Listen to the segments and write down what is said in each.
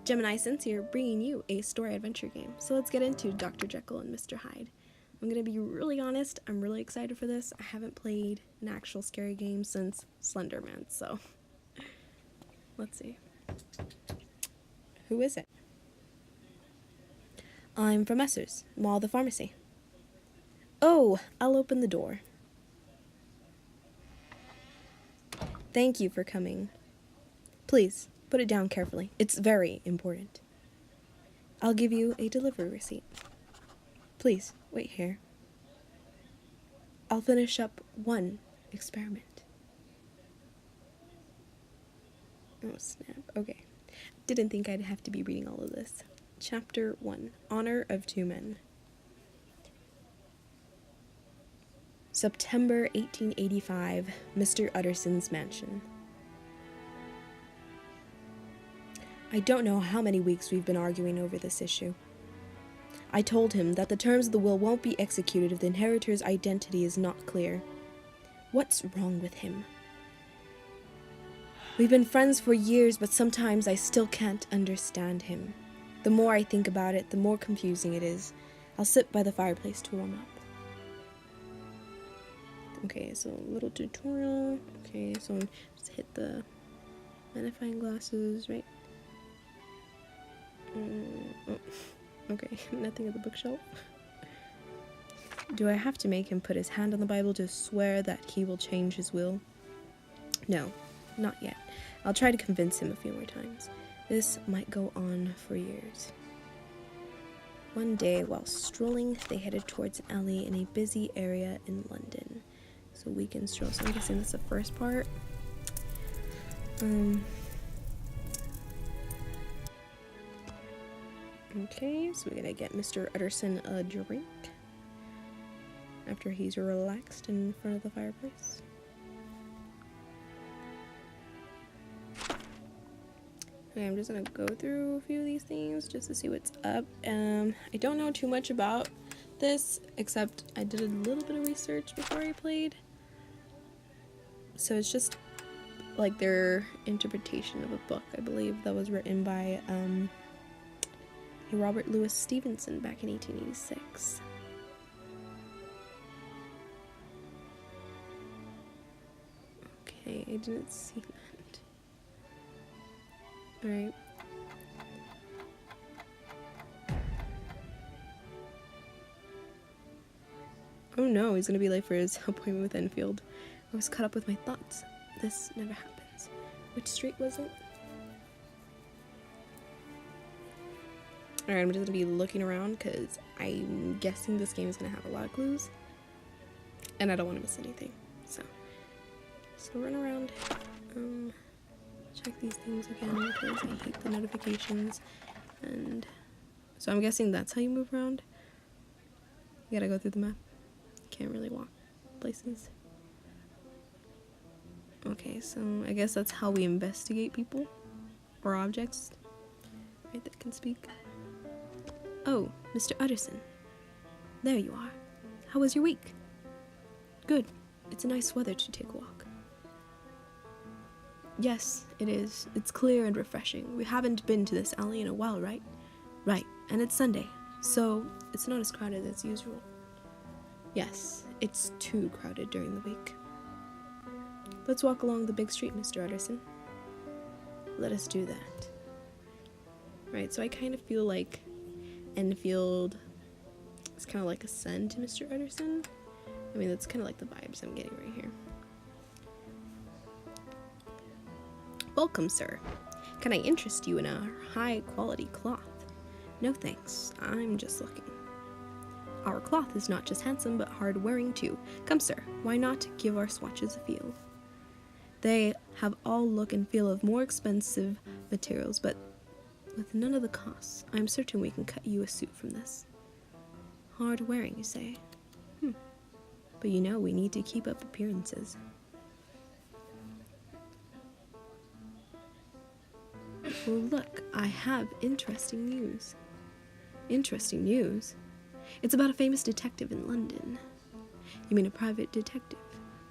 Gemini Sins here, bringing you a story adventure game. So let's get into Dr. Jekyll and Mr. Hyde. I'm gonna be really honest, I'm really excited for this. I haven't played an actual scary game since Slender Man, so let's see. Who is it? I'm from Messrs. Mall the Pharmacy. Oh, I'll open the door. Thank you for coming. Please, put it down carefully. It's very important. I'll give you a delivery receipt. Please, wait here. I'll finish up one experiment. Oh, snap. Okay. Didn't think I'd have to be reading all of this. Chapter 1. Honor of Two Men. September 1885, Mr. Utterson's mansion. I don't know how many weeks we've been arguing over this issue. I told him that the terms of the will won't be executed if the inheritor's identity is not clear. What's wrong with him? We've been friends for years, but sometimes I still can't understand him. The more I think about it, the more confusing it is. I'll sit by the fireplace to warm up. Okay, so a little tutorial. Okay, so just hit the magnifying glasses, right? Oh, okay, nothing at the bookshelf. Do I have to make him put his hand on the Bible to swear that he will change his will? No, not yet. I'll try to convince him a few more times. This might go on for years. One day, while strolling, they headed towards an alley in a busy area in London. So weekend stroll. So I'm guessing that's the first part. Okay, so we're gonna get Mr. Utterson a drink after he's relaxed in front of the fireplace. Okay, I'm just gonna go through a few of these things just to see what's up. I don't know too much about this, except I did a little bit of research before I played. So it's just like their interpretation of a book, I believe, that was written by Robert Louis Stevenson back in 1886. Okay, I didn't see that. Alright. Oh no, he's gonna be late for his appointment with Enfield. I was caught up with my thoughts. This never happens. Which street was it? Alright, I'm just gonna be looking around because I'm guessing this game is gonna have a lot of clues. And I don't want to miss anything. So run around. Check these things again because I hate the notifications. And so I'm guessing that's how you move around. You gotta go through the map. Can't really walk places. Okay, so I guess that's how we investigate people or objects, right, that can speak. Oh, Mr. Utterson. There you are. How was your week? Good. It's a nice weather to take a walk. Yes, it is. It's clear and refreshing. We haven't been to this alley in a while, right? Right, and it's Sunday, so it's not as crowded as usual. Yes, it's too crowded during the week. Let's walk along the big street, Mr. Utterson. Let us do that. Right, so I kind of feel like Enfield is kind of like a son to Mr. Utterson. I mean, that's kind of like the vibes I'm getting right here. Welcome, sir. Can I interest you in a high-quality cloth? No thanks, I'm just looking. Our cloth is not just handsome, but hard-wearing too. Come, sir, why not give our swatches a feel? They have all look and feel of more expensive materials, but with none of the costs. I'm certain we can cut you a suit from this. Hard-wearing, you say? But you know, we need to keep up appearances. Well, look, I have interesting news. Interesting news? It's about a famous detective in London. You mean a private detective?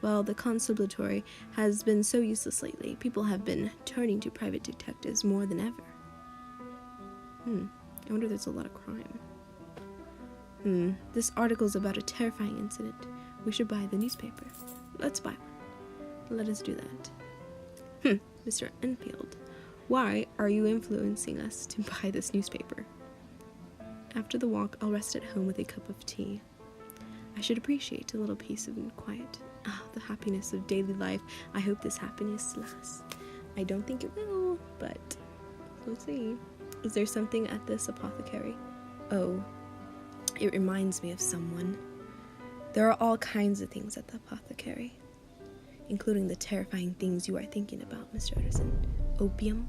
Well, the constabulary has been so useless lately. People have been turning to private detectives more than ever. I wonder if there's a lot of crime. This article's about a terrifying incident. We should buy the newspaper. Let's buy one. Let us do that. Mr. Enfield, why are you influencing us to buy this newspaper? After the walk, I'll rest at home with a cup of tea. I should appreciate a little peace and quiet. The happiness of daily life. I hope this happiness lasts. I don't think it will, but we'll see. Is there something at this apothecary? Oh, it reminds me of someone. There are all kinds of things at the apothecary, including the terrifying things you are thinking about, Mr. Utterson. Opium.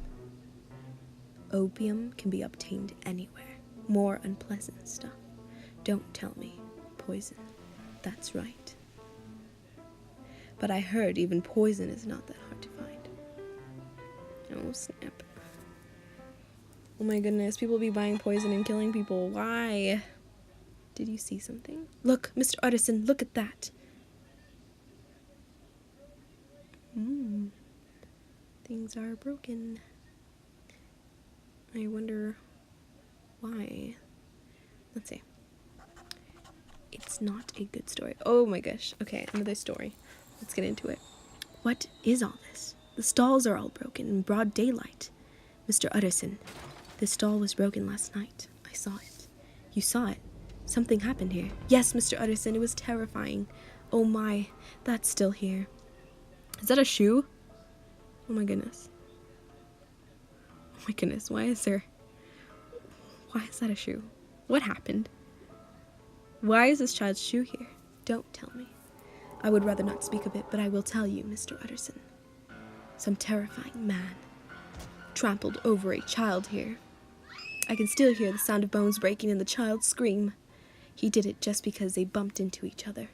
Opium can be obtained anywhere. More unpleasant stuff. Don't tell me. Poison. That's right. But I heard even poison is not that hard to find. Oh, snap. Oh my goodness, people be buying poison and killing people. Why? Did you see something? Look, Mr. Utterson, look at that. Things are broken. I wonder why. Let's see. It's not a good story. Oh my gosh. Okay, another story. Let's get into it. What is all this? The stalls are all broken in broad daylight. Mr. Utterson, this stall was broken last night. I saw it. You saw it? Something happened here. Yes, Mr. Utterson, it was terrifying. Oh my, that's still here. Is that a shoe? Oh my goodness. Oh my goodness, why is that a shoe? What happened? Why is this child's shoe here? Don't tell me. I would rather not speak of it, but I will tell you, Mr. Utterson. Some terrifying man trampled over a child here. I can still hear the sound of bones breaking and the child's scream. He did it just because they bumped into each other.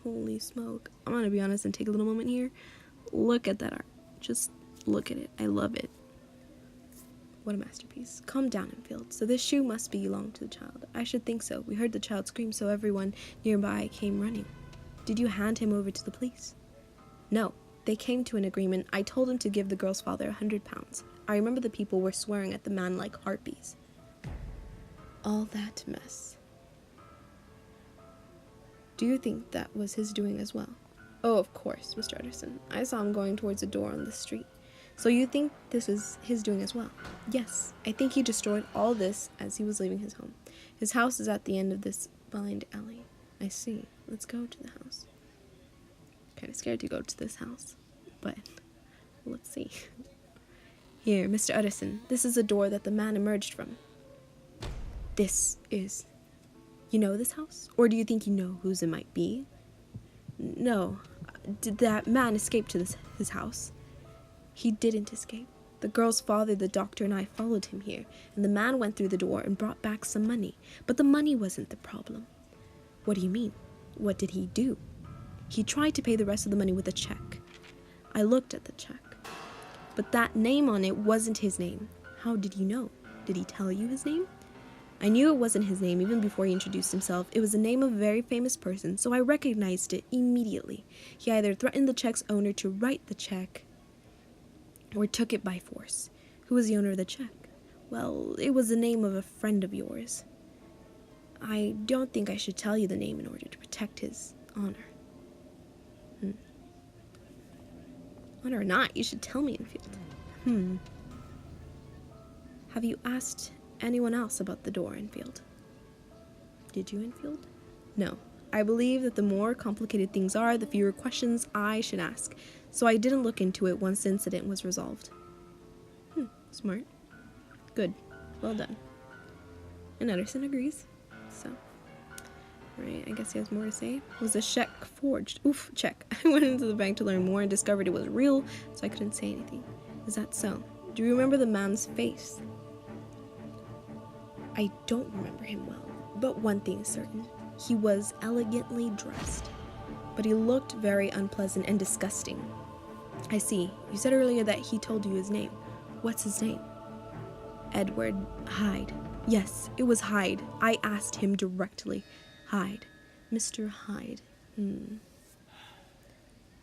Holy smoke. I'm gonna be honest and take a little moment here. Look at that art. Just look at it. I love it. What a masterpiece. Calm down, Enfield. So this shoe must belong to the child. I should think so. We heard the child scream, so everyone nearby came running. Did you hand him over to the police? No. They came to an agreement. I told him to give the girl's father £100. I remember the people were swearing at the man like harpies. All that mess. Do you think that was his doing as well? Oh, of course, Mr. Utterson. I saw him going towards a door on the street. So you think this is his doing as well? Yes, I think he destroyed all this as he was leaving his home. His house is at the end of this blind alley. I see. Let's go to the house. Kind of scared to go to this house, but let's see. Here, Mr. Utterson, this is a door that the man emerged from. This is... You know this house? Or do you think you know whose it might be? No. Did that man escape to his house? He didn't escape. The girl's father, the doctor, and I followed him here, and the man went through the door and brought back some money. But the money wasn't the problem. What do you mean? What did he do? He tried to pay the rest of the money with a check. I looked at the check. But that name on it wasn't his name. How did you know? Did he tell you his name? I knew it wasn't his name even before he introduced himself. It was the name of a very famous person, so I recognized it immediately. He either threatened the check's owner to write the check or took it by force. Who was the owner of the check? Well, it was the name of a friend of yours. I don't think I should tell you the name in order to protect his honor. Honor or not, you should tell me, Enfield. Have you asked anyone else about the door, Enfield? Did you, Enfield? No. I believe that the more complicated things are, the fewer questions I should ask. So I didn't look into it once the incident was resolved. Smart. Good. Well done. And Utterson agrees. So, right, I guess he has more to say. Was the check forged? Oof, check. I went into the bank to learn more and discovered it was real, so I couldn't say anything. Is that so? Do you remember the man's face? I don't remember him well, but one thing is certain. He was elegantly dressed, but he looked very unpleasant and disgusting. I see. You said earlier that he told you his name. What's his name? Edward Hyde. Yes, it was Hyde. I asked him directly. Hyde. Mr. Hyde.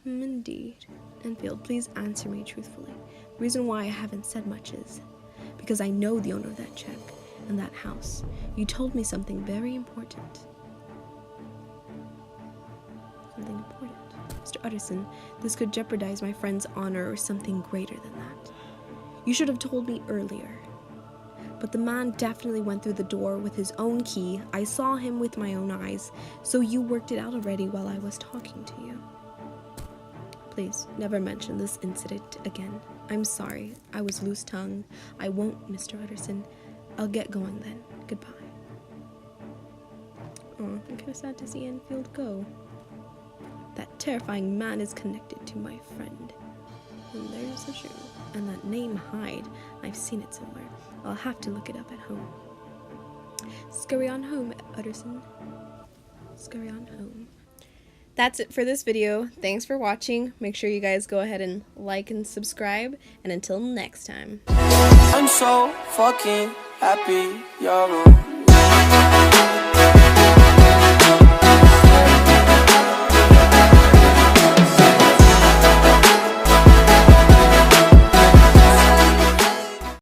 Indeed. Enfield, please answer me truthfully. The reason why I haven't said much is because I know the owner of that check and that house. You told me something very important. Something important. Mr. Utterson, this could jeopardize my friend's honor or something greater than that. You should have told me earlier. But the man definitely went through the door with his own key. I saw him with my own eyes, so you worked it out already while I was talking to you. Please, never mention this incident again. I'm sorry. I was loose-tongued. I won't, Mr. Utterson. I'll get going then. Goodbye. Oh, I'm kind of sad to see Enfield go. That terrifying man is connected to my friend. And there's the shoe. And that name Hyde. I've seen it somewhere. I'll have to look it up at home. Scurry on home, Utterson. Scurry on home. That's it for this video. Thanks for watching. Make sure you guys go ahead and like and subscribe. And until next time. I'm so fucking happy you're on.